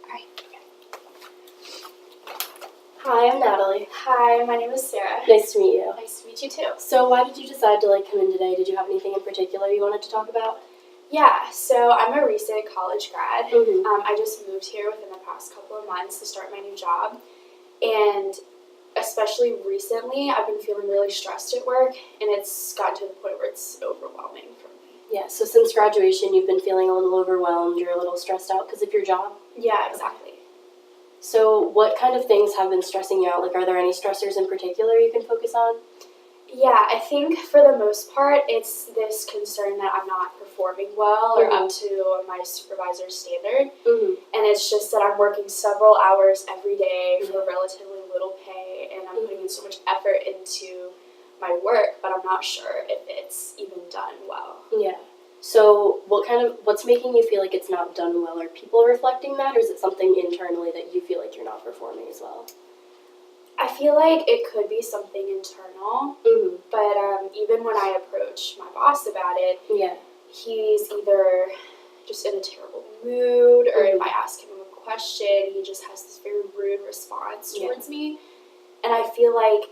Alright. Hi, I'm Natalie. Hi, my name is Sarah. Nice to meet you. Nice to meet you too. So why did you decide to come in today? Did you have anything in particular you wanted to talk about? Yeah, so I'm a recent college grad. Mm-hmm. I just moved here within the past couple of months to start my new job. And especially recently, I've been feeling really stressed at work, and it's gotten to the point where it's overwhelming for me. Yeah, so since graduation, you've been feeling a little overwhelmed, you're a little stressed out because of your job? Yeah, exactly. So what kind of things have been stressing you out? Are there any stressors in particular you can focus on? Yeah, I think for the most part, it's this concern that I'm not performing well or up to my supervisor's standard. Mm-hmm. And it's just that I'm working several hours every day for relatively little pay, and I'm putting in so much effort into my work, but I'm not sure if it's even done well. Yeah. So what's making you feel like it's not done well? Are people reflecting that, or is it something internally that you feel like you're not performing as well? I feel like it could be something internal, but even when I approach my boss about it, he's either just in a terrible mood, or if I ask him a question, he just has this very rude response towards me. And I feel like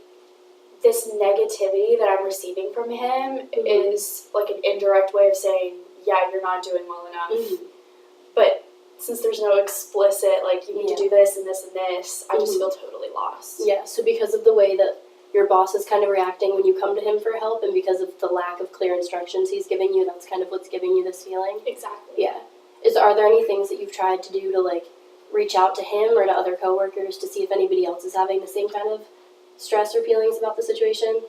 this negativity that I'm receiving from him is like an indirect way of saying, yeah, you're not doing well enough. But since there's no explicit, you need to do this and this and this, I just feel totally lost. Yeah, so because of the way that your boss is kind of reacting when you come to him for help, and because of the lack of clear instructions he's giving you, that's kind of what's giving you this feeling? Exactly. Yeah. Are there any things that you've tried to do to, reach out to him or to other coworkers to see if anybody else is having the same kind of stress or feelings about the situation?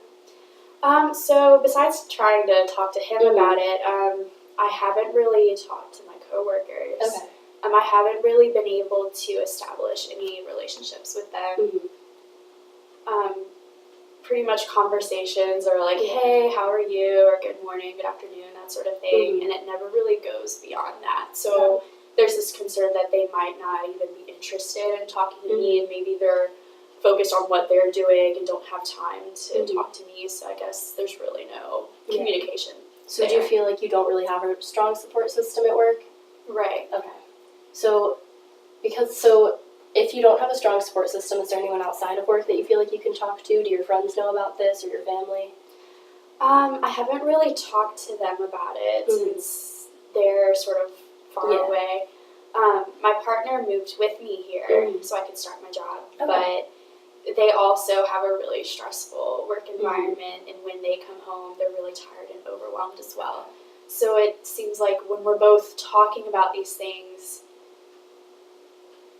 So besides trying to talk to him about it, I haven't really talked to my coworkers. Okay. I haven't really been able to establish any relationships with them. Pretty much conversations are like, hey, how are you? Or good morning, good afternoon, that sort of thing. And it never really goes beyond that. So there's this concern that they might not even be interested in talking to me, and maybe they're focused on what they're doing and don't have time to talk to me. So I guess there's really no communication. So do you feel like you don't really have a strong support system at work? Right. Okay. So if you don't have a strong support system, is there anyone outside of work that you feel like you can talk to? Do your friends know about this, or your family? I haven't really talked to them about it since they're sort of far away. My partner moved with me here so I could start my job, but they also have a really stressful work environment, and when they come home, they're really tired and overwhelmed as well. So it seems like when we're both talking about these things,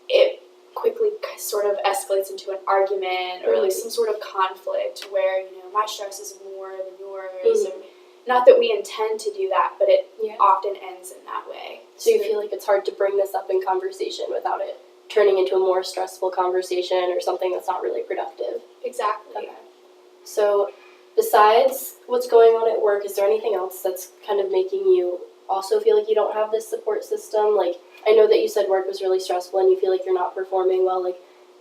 it quickly sort of escalates into an argument or some sort of conflict where, my stress is more than yours. And not that we intend to do that, but it often ends in that way. So you feel like it's hard to bring this up in conversation without it turning into a more stressful conversation or something that's not really productive? Exactly. Okay. So besides what's going on at work, is there anything else that's kind of making you also feel like you don't have this support system? I know that you said work was really stressful and you feel like you're not performing well.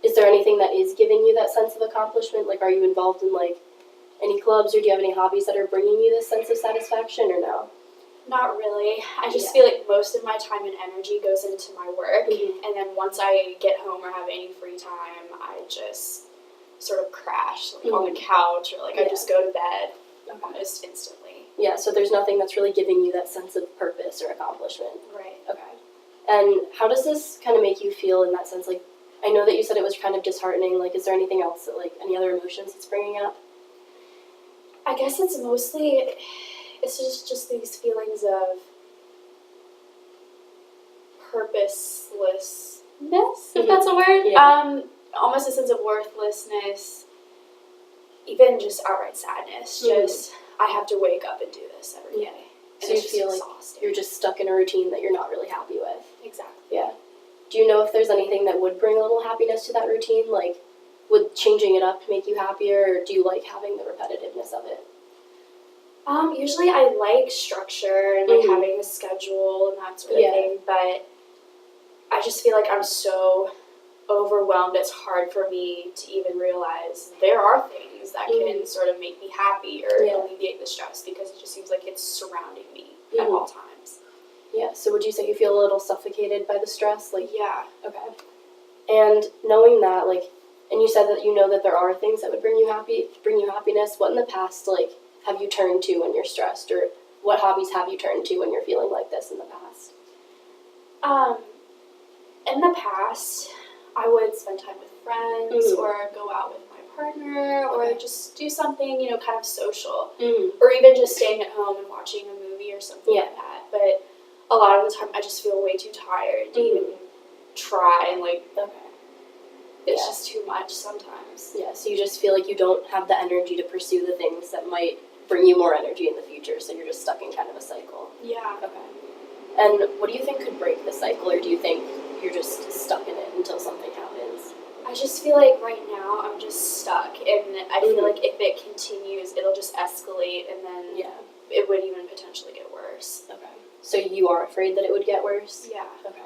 Is there anything that is giving you that sense of accomplishment? Are you involved in any clubs, or do you have any hobbies that are bringing you this sense of satisfaction, or no? Not really. I just feel like most of my time and energy goes into my work, and then once I get home or have any free time, I just sort of crash on the couch, or I just go to bed almost instantly. Yeah, so there's nothing that's really giving you that sense of purpose or accomplishment. Right. Okay. And how does this kind of make you feel in that sense? I know that you said it was kind of disheartening. Is there anything else that, any other emotions it's bringing up? I guess it's mostly, it's just these feelings of purposelessness, if that's a word. Yeah. Almost a sense of worthlessness, even just outright sadness. Just, I have to wake up and do this every day. So you feel like you're just stuck in a routine that you're not really happy with. Exactly. Yeah. Do you know if there's anything that would bring a little happiness to that routine? Would changing it up make you happier, or do you like having the repetitiveness of it? Usually I like structure and having a schedule and that sort of thing, but I just feel like I'm so overwhelmed, it's hard for me to even realize there are things that can sort of make me happy or alleviate the stress, because it just seems like it's surrounding me at all times. Yeah, so would you say you feel a little suffocated by the stress? Like, yeah. okay. And knowing that, like, and you said that you know that there are things that would bring you happiness. What in the past, like, have you turned to when you're stressed, or what hobbies have you turned to when you're feeling like this in the past? In the past, I would spend time with friends or go out with my partner or just do something, kind of social. Or even just staying at home and watching a movie or something like that. But a lot of the time, I just feel way too tired to even try, and, like, it's just too much sometimes. Yeah, so you just feel like you don't have the energy to pursue the things that might bring you more energy in the future, so you're just stuck in kind of a cycle. Yeah. Okay. And what do you think could break the cycle, or do you think you're just stuck in it until something happens? I just feel like right now I'm just stuck, and I feel like if it continues, it'll just escalate, and then it would even potentially get worse. Okay. So you are afraid that it would get worse? Yeah. Okay.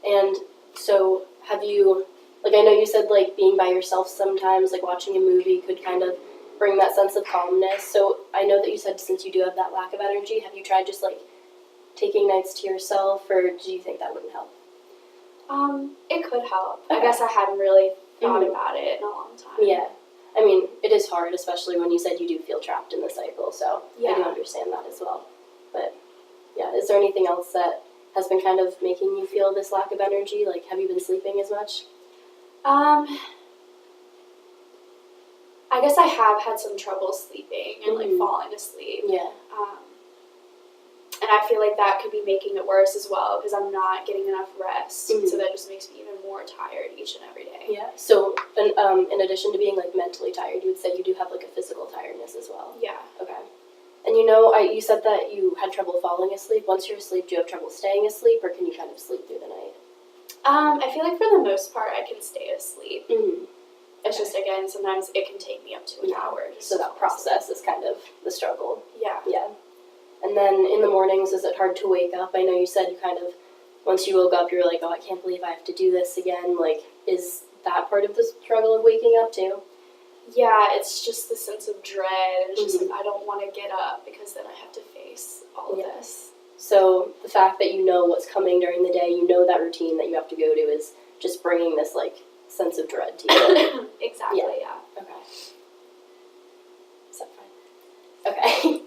And so have you, like, I know you said, like, being by yourself sometimes, like watching a movie could kind of bring that sense of calmness. So I know that you said since you do have that lack of energy, have you tried just, like, taking nights to yourself, or do you think that wouldn't help? It could help. I guess I hadn't really thought about it in a long time. Yeah. I mean, it is hard, especially when you said you do feel trapped in the cycle, so I do understand that as well. But, yeah, is there anything else that has been kind of making you feel this lack of energy? Like, have you been sleeping as much? I guess I have had some trouble sleeping and, like, falling asleep. Yeah. And I feel like that could be making it worse as well because I'm not getting enough rest. So that just makes me even more tired each and every day. Yeah. So, in addition to being, like, mentally tired, you would say you do have, like, a physical tiredness as well? Yeah. Okay. And you said that you had trouble falling asleep. Once you're asleep, do you have trouble staying asleep, or can you kind of sleep through the night? I feel like for the most part I can stay asleep. It's just, again, sometimes it can take me up to an hour. So that process is kind of the struggle. Yeah. Yeah. And then in the mornings, is it hard to wake up? I know you said you kind of, once you woke up, you were like, oh, I can't believe I have to do this again. Like, is that part of the struggle of waking up too? Yeah, it's just the sense of dread. It's just like, I don't want to get up because then I have to face all of this. So the fact that you know what's coming during the day, you know that routine that you have to go to is just bringing this, like, sense of dread to you. Exactly, yeah. Okay. Is that fine? Okay.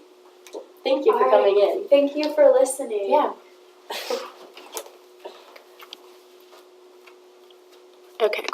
Thank you for coming in. Thank you for listening. Yeah. Okay,